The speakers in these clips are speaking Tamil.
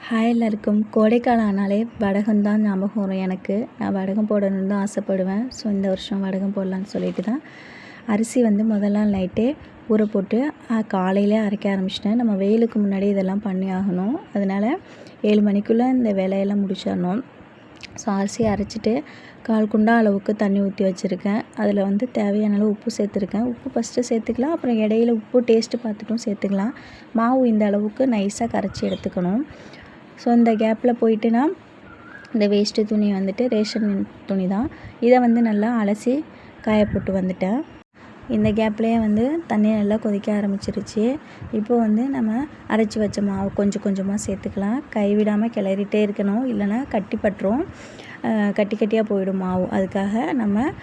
ஹாய் எல்லாருக்கும். கோடைக்காலம் ஆனாலே வடகம் தான் ஞாபகம் வரும் எனக்கு. நான் வடகம் போடணுன்னு தான் ஆசைப்படுவேன். ஸோ இந்த வருஷம் வடகம் போடலான்னு சொல்லிட்டு தான் அரிசி முதல் நாள் நைட்டே ஊற போட்டு காலையிலே அரைக்க ஆரம்பிச்சிட்டேன். நம்ம வெயிலுக்கு முன்னாடி இதெல்லாம் பண்ணி ஆகணும். அதனால் 7 மணிக்குள்ளே இந்த வேலையெல்லாம் முடிச்சிடணும். ஸோ அரிசி அரைச்சிட்டு 1/4 குண்டா அளவுக்கு தண்ணி ஊற்றி வச்சுருக்கேன். அதில் தேவையான அளவு உப்பு சேர்த்துருக்கேன். உப்பு ஃபஸ்ட்டு சேர்த்துக்கலாம், அப்புறம் இடையில உப்பு டேஸ்ட்டு பார்த்துட்டும் சேர்த்துக்கலாம். மாவு இந்த அளவுக்கு நைஸாக கரைச்சி எடுத்துக்கணும். ஸோ இந்த கேப்பில் போயிட்டு நான் இந்த வேஸ்ட்டு துணி ரேஷன் துணி தான், இதை நல்லா அலசி காய போட்டு வந்துட்டேன். இந்த கேப்லேயே தண்ணி நல்லா கொதிக்க ஆரம்பிச்சிருச்சு. இப்போ நம்ம அரைச்சி வச்ச மாவு கொஞ்சம் கொஞ்சமாக சேர்த்துக்கலாம். கைவிடாமல் கிளறிட்டே இருக்கணும், இல்லைன்னா கட்டி பட்டுரும், கட்டி கட்டியாக போயிடும் மாவு. அதுக்காக நம்ம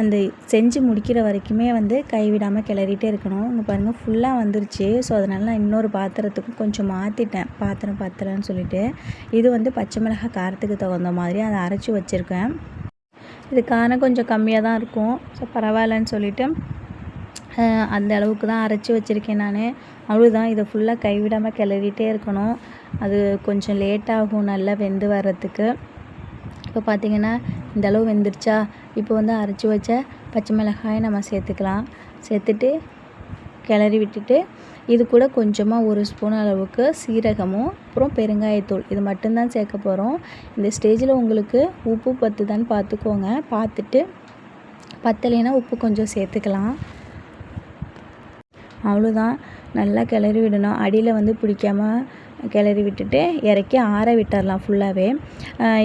அந்த செஞ்சு முடிக்கிற வரைக்குமே கைவிடாமல் கிளறிட்டே இருக்கணும். இங்கே பாருங்கள் ஃபுல்லாக வந்துருச்சு. ஸோ அதனால் நான் இன்னொரு பாத்திரத்துக்கும் கொஞ்சம் மாற்றிட்டேன், பாத்திரம் பத்தலைன்னு சொல்லிவிட்டு. இது பச்சை மிளகாய் காரத்துக்கு தகுந்த மாதிரி அதை அரைச்சி வச்சுருக்கேன். இது காரம் கொஞ்சம் கம்மியாக தான் இருக்கும். ஸோ பரவாயில்லன்னு சொல்லிவிட்டு அந்த அளவுக்கு தான் அரைச்சி வச்சுருக்கேன் நான். அவ்வளோதான். இதை ஃபுல்லாக கைவிடாமல் கிளறிட்டே இருக்கணும். அது கொஞ்சம் லேட்டாகும் நல்லா வெந்து வர்றதுக்கு. இப்போ பார்த்திங்கன்னா இந்த அளவு வெந்துருச்சா. இப்போ அரைச்சி வச்ச பச்சை மிளகாயை நம்ம சேர்த்துக்கலாம். சேர்த்துட்டு கிளறி விட்டுட்டு இது கூட கொஞ்சமாக 1 ஸ்பூன் அளவுக்கு சீரகமும் அப்புறம் பெருங்காயத்தூள் இது மட்டும்தான் சேர்க்க போகிறோம். இந்த ஸ்டேஜில் உங்களுக்கு உப்பு பத்துதான்னு பார்த்துக்கோங்க. பார்த்துட்டு பத்தலைன்னா உப்பு கொஞ்சம் சேர்த்துக்கலாம். அவ்வளோதான். நல்லா கிளறி விடணும். அடியில் பிடிக்காமல் கிளறி விட்டுட்டு இறக்கி ஆற விட்டுறலாம் ஃபுல்லாகவே.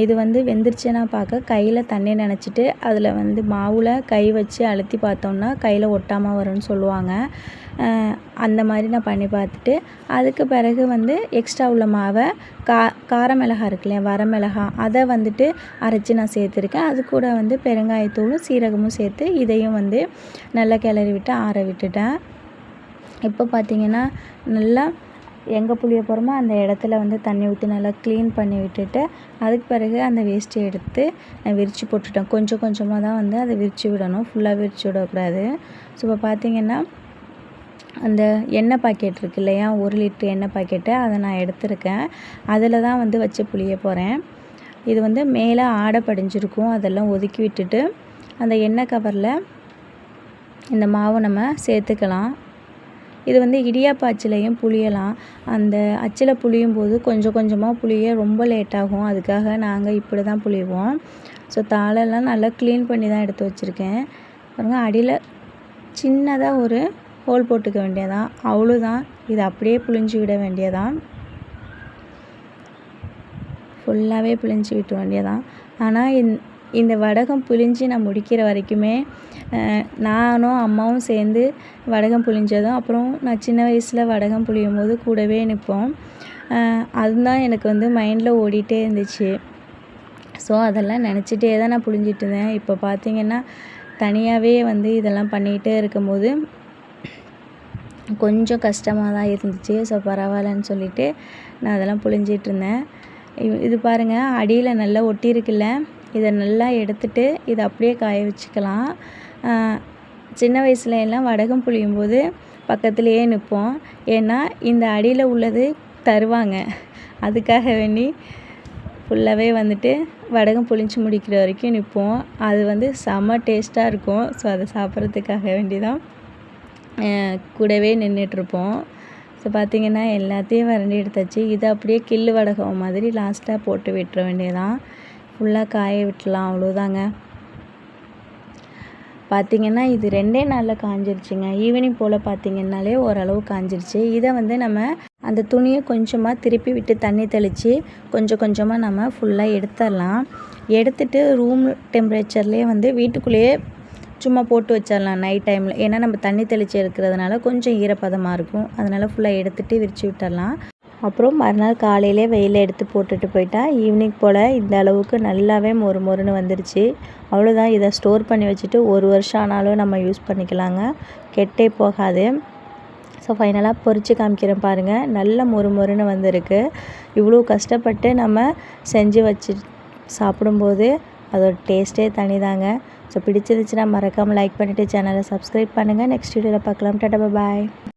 இது வெந்துருச்சுன்னா பார்க்க கையில் தண்ணி நனைச்சிட்டு அதில் மாவில் கை வச்சு அழுத்தி பார்த்தோம்னா கையில் ஒட்டாமல் வரும்னு சொல்லுவாங்க. அந்த மாதிரி நான் பண்ணி பார்த்துட்டு அதுக்கு பிறகு எக்ஸ்ட்ரா உள்ள மாவை கார மிளகாய் இருக்கு இல்லையா, வர மிளகாய், அதை அரைச்சி நான் சேர்த்துருக்கேன். அது கூட பெருங்காயத்தூளும் சீரகமும் சேர்த்து இதையும் நல்லா கிளறி விட்டு ஆற விட்டுட்டேன். இப்போ பார்த்திங்கன்னா நல்லா எங்கே புளிய போகிறோமோ அந்த இடத்துல தண்ணி ஊற்றி நல்லா க்ளீன் பண்ணி விட்டுட்டு அதுக்கு பிறகு அந்த வேஸ்ட்டை எடுத்து நான் விரித்து போட்டுட்டேன். கொஞ்சம் கொஞ்சமாக தான் அதை விரித்து விடணும், ஃபுல்லாக விரித்து விடக்கூடாது. ஸோ இப்போ பார்த்திங்கன்னா அந்த எண்ணெய் பாக்கெட் இருக்குது இல்லையா, 1 லிட்டர் எண்ணெய் பாக்கெட்டை அதை நான் எடுத்திருக்கேன். அதில் தான் வச்சு புளிய போகிறேன். இது மேலே ஆடை படிஞ்சிருக்கும், அதெல்லாம் ஒதுக்கி விட்டுட்டு அந்த எண்ணெய் கவரில் இந்த மாவை நம்ம சேர்த்துக்கலாம். இது இடியாப்ப அச்சிலையும் புளியலாம். அந்த அச்சில் புளியும் போது கொஞ்சம் கொஞ்சமாக புளிய ரொம்ப லேட்டாகும். அதுக்காக நாங்கள் இப்படி தான் புளிவோம். ஸோ தாளெல்லாம் நல்லா க்ளீன் பண்ணி தான் எடுத்து வச்சுருக்கேன். பாருங்கள், அடியில் சின்னதாக ஒரு ஹோல் போட்டுக்க வேண்டியதான், அவ்வளோதான். இது அப்படியே புளிஞ்சு விட வேண்டியதான், ஃபுல்லாகவே புளிஞ்சு விட்ட வேண்டியதான். ஆனால் இந்த வடகம் புளிஞ்சு நான் முடிக்கிற வரைக்குமே நானும் அம்மாவும் சேர்ந்து வடகம் புளிஞ்சதும், அப்புறம் நான் சின்ன வயசில் வடகம் புளியும் போது கூடவே நிற்போம். அதுதான் எனக்கு மைண்டில் ஓடிட்டே இருந்துச்சு. ஸோ அதெல்லாம் நினச்சிட்டே தான் நான் புளிஞ்சிட்டு இருந்தேன். இப்போ பார்த்திங்கன்னா தனியாகவே இதெல்லாம் பண்ணிகிட்டே இருக்கும்போது கொஞ்சம் கஷ்டமாக தான் இருந்துச்சு. ஸோ பரவாயில்லன்னு சொல்லிவிட்டு நான் அதெல்லாம் புளிஞ்சிட்ருந்தேன். இது பாருங்கள், அடியில் நல்லா ஒட்டியிருக்குல்ல, இதை நல்லா எடுத்துட்டு இதை அப்படியே காய வச்சுக்கலாம். சின்ன வயசுல எல்லாம் வடகம் புளியும் போது பக்கத்துலேயே நிற்போம். ஏன்னா இந்த அடியில் உள்ளது தருவாங்க, அதுக்காக வேண்டி ஃபுல்லாகவே வடகம் புளிஞ்சு முடிக்கிற வரைக்கும் நிற்போம். அது செம்ம டேஸ்ட்டாக இருக்கும். ஸோ அதை சாப்பிட்றதுக்காக வேண்டி தான் கூடவே நின்றுட்டுருப்போம். ஸோ பார்த்திங்கன்னா எல்லாத்தையும் வறண்டி எடுத்தாச்சு. இதை அப்படியே கில்லு வடகம் மாதிரி லாஸ்ட்டாக போட்டு விட்டுற வேண்டியதான். ஃபுல்லாக காய விட்டுலாம், அவ்வளோதாங்க. பார்த்திங்கன்னா இது 2 நாளில் காஞ்சிருச்சுங்க. ஈவினிங் போல் பார்த்திங்கன்னாலே ஓரளவு காஞ்சிருச்சு. இதை நம்ம அந்த துணியை கொஞ்சமாக திருப்பி விட்டு தண்ணி தெளித்து கொஞ்சம் கொஞ்சமாக நம்ம ஃபுல்லாக எடுத்துடலாம். எடுத்துட்டு ரூம் டெம்பரேச்சர்லேயே வீட்டுக்குள்ளேயே சும்மா போட்டு வச்சிடலாம் நைட் டைமில். ஏன்னா நம்ம தண்ணி தெளித்து எடுக்கிறதுனால கொஞ்சம் ஈரப்பதமாக இருக்கும். அதனால் ஃபுல்லாக எடுத்துகிட்டு விரித்து விட்டுடலாம். அப்புறம் மறுநாள் காலையிலே வெயிலில் எடுத்து போட்டுட்டு போயிட்டா ஈவினிங் போல் இந்த அளவுக்கு நல்லாவே மொறு மொறுன்னு வந்துருச்சு. அவ்வளோதான். இதை ஸ்டோர் பண்ணி வச்சுட்டு 1 வருஷம் ஆனாலும் நம்ம யூஸ் பண்ணிக்கலாங்க, கெட்டே போகாது. ஸோ ஃபைனலாக பொரித்து காமிக்கிறேன் பாருங்கள், நல்ல மொறு மொறுன்னு வந்திருக்கு. இவ்வளோ கஷ்டப்பட்டு நம்ம செஞ்சு வச்சு சாப்பிடும்போது அதோட டேஸ்ட்டே தனிதாங்க. ஸோ பிடிச்சிருந்துச்சுன்னா மறக்காமல் லைக் பண்ணிவிட்டு சேனலை சப்ஸ்கிரைப் பண்ணுங்கள். நெக்ஸ்ட் வீடியோவில் பார்க்கலாம். டாடா பாய்.